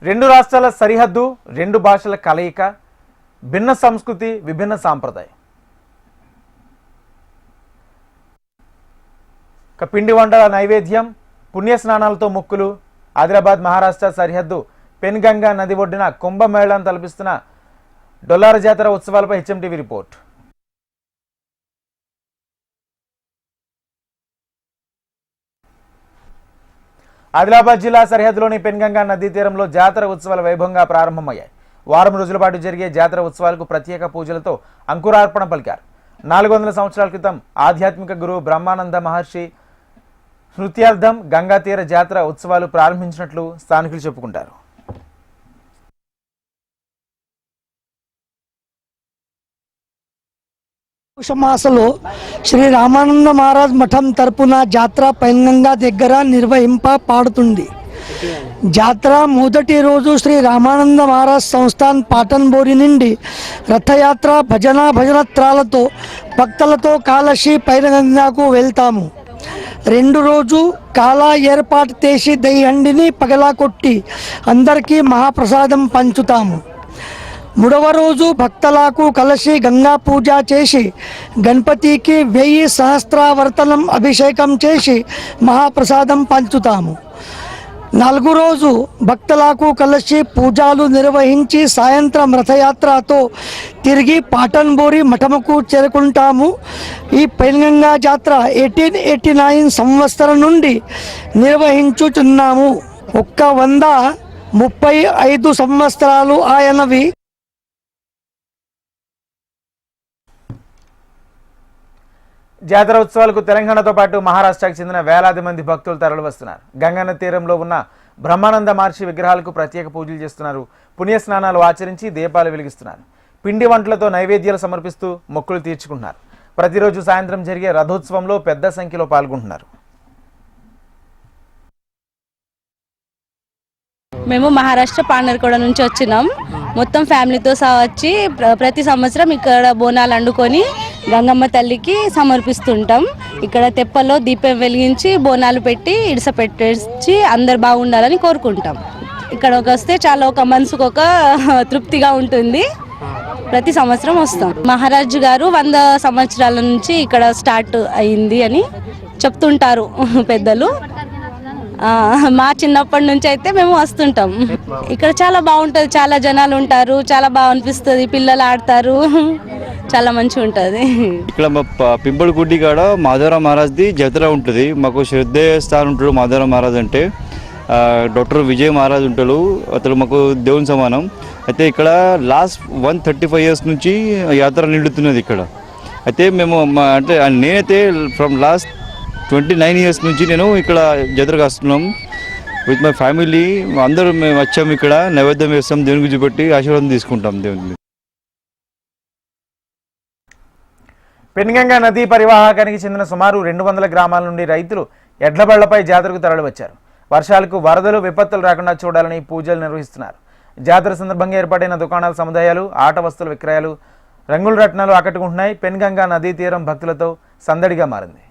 రెండు రాష్ట్రాల సరిహద్దు, రెండు భాషల కలయిక, భిన్న సంస్కృతి, విభిన్న సాంప్రదాయం. పిండి వంటల నైవేద్యం, పుణ్యస్నానాలతో మొక్కులు. ఆదిలాబాద్ మహారాష్ట్ర సరిహద్దు పెన్గంగా నది ఒడ్డున కుంభమేళాను తలపిస్తున్న డొల్లార జాతర ఉత్సవాలపై హెచ్ఎంటీవీ రిపోర్ట్. ఆదిలాబాద్ జిల్లా సరిహద్దులోని పెన్గంగా నదీ తీరంలో జాతర ఉత్సవాల వైభవంగా ప్రారంభమయ్యాయి. వారం రోజుల పాటు జరిగే జాతర ఉత్సవాలకు ప్రత్యేక పూజలతో అంకురార్పణ పలికారు. 400 సంవత్సరాల క్రితం ఆధ్యాత్మిక గురువు బ్రహ్మానంద మహర్షి స్మృత్యార్థం గంగా తీర జాతర ఉత్సవాలు ప్రారంభించినట్లు స్థానికులు చెప్పుకుంటారు. మాసలో శ్రీ రామానంద మహారాజ్ మఠం తరపున జాతర పెన్గంగా దగ్గర నిర్వహింపబడుతుంది. జాతర మొదటి రోజు శ్రీ రామానంద మహారాజ్ సంస్థాన్ పాటన్బోరి నుండి రథయాత్ర భజనత్రాలతో భక్తులతో కాలశీ పెన్గంగాకు వెళ్తాము. 2 రోజు కాలా ఏర్పాటు చేసి దహిహండిని పగలకొట్టి అందరికీ మహాప్రసాదం పంచుతాము. 3వ రోజు భక్తులకు కలశి గంగా పూజ చేసి గణపతికి 1000 సహస్రావర్తనం అభిషేకం చేసి మహాప్రసాదం పంచుతాము. 4వ రోజు భక్తులకు కలశి పూజలు నిర్వహించి సాయంత్రం రథయాత్రతో తిరిగి పాటన్బోరి మఠముకు చేరుకుంటాము. ఈ పెన్గంగా జాతర 1889 సంవత్సరం నుండి నిర్వహించుచున్నాము. 135 సంవత్సరాలు ఆయనవి. జాతర ఉత్సవాలకు తెలంగాణతో పాటు మహారాష్ట్రకు చెందిన వేలాది మంది భక్తులు తరలివస్తున్నారు. గంగానది తీరంలో ఉన్న బ్రహ్మానంద మహర్షి విగ్రహాలకు ప్రత్యేక పూజలు చేస్తున్నారు. పుణ్యస్నానాలు ఆచరించి దీపాలు వెలిగిస్తున్నారు. పిండి వంటలతో నైవేద్యాలు సమర్పిస్తూ మొక్కులు తీర్చుకుంటున్నారు. ప్రతిరోజు సాయంత్రం జరిగే రథోత్సవంలో పెద్ద సంఖ్యలో పాల్గొంటున్నారు. మేము మహారాష్ట్ర పాండర్కోడ నుంచి వచ్చినాం. మొత్తం ఫ్యామిలీతో సహా వచ్చి ప్రతి సంవత్సరం ఇక్కడ బోనాలు వండుకొని గంగమ్మ తల్లికి సమర్పిస్తుంటాం. ఇక్కడ తెప్పల్లో దీపం వెలిగించి బోనాలు పెట్టి ఇడిసపెట్టేసి అందరు బాగుండాలని కోరుకుంటాం. ఇక్కడికి వస్తే చాలా ఒక మనసుకు ఒక తృప్తిగా ఉంటుంది. ప్రతి సంవత్సరం వస్తాం. మహారాజు గారు 100 సంవత్సరాల నుంచి ఇక్కడ స్టార్ట్ అయింది అని చెప్తుంటారు పెద్దలు. మా చిన్నప్పటి నుంచి అయితే మేము వస్తుంటాం. ఇక్కడ చాలా బాగుంటుంది, చాలా జనాలు ఉంటారు, చాలా బాగా అనిపిస్తుంది, పిల్లలు ఆడతారు, చాలా మంచిగా ఉంటుంది. ఇక్కడ మా పింబళ గుడ్డి కాడ మాధవరావు మహారాజ్ది జాతర ఉంటుంది. మాకు శ్రద్ధేయ స్థానం ఉంటాడు మాధవరావు మహారాజ్ అంటే. డాక్టర్ విజయ్ మహారాజ్ ఉంటాడు, అతడు మాకు దేవుని సమానం. అయితే ఇక్కడ లాస్ట్ 135 ఇయర్స్ నుంచి యాత్ర నిండుతున్నది ఇక్కడ. అయితే మేము అంటే నేనైతే ఫ్రమ్ లాస్ట్ 29 ఇయర్స్ నుంచి నేను ఇక్కడ జాతరకు వస్తున్నాం విత్ మై ఫ్యామిలీ. అందరూ మేము వచ్చాము, ఇక్కడ నైవేద్యం వేస్తాం, దేవుని గురించి పెట్టి ఆశీర్వాదం తీసుకుంటాం దేవుని. పెన్గంగా నదీ పరివాహకానికి చెందిన సుమారు 200 గ్రామాల నుండి రైతులు ఎడ్లబళ్లపై జాతరకు తరలివచ్చారు. వర్షాలకు వరదలు విపత్తులు రాకుండా చూడాలని పూజలు నిర్వహిస్తున్నారు. జాతర సందర్భంగా ఏర్పాటైన దుకాణాల సముదాయాలు, ఆట వస్తువుల విక్రయాలు, రంగుల రత్నాలు ఆకట్టుకుంటున్నాయి. పెన్గంగా నదీ తీరం భక్తులతో సందడిగా మారింది.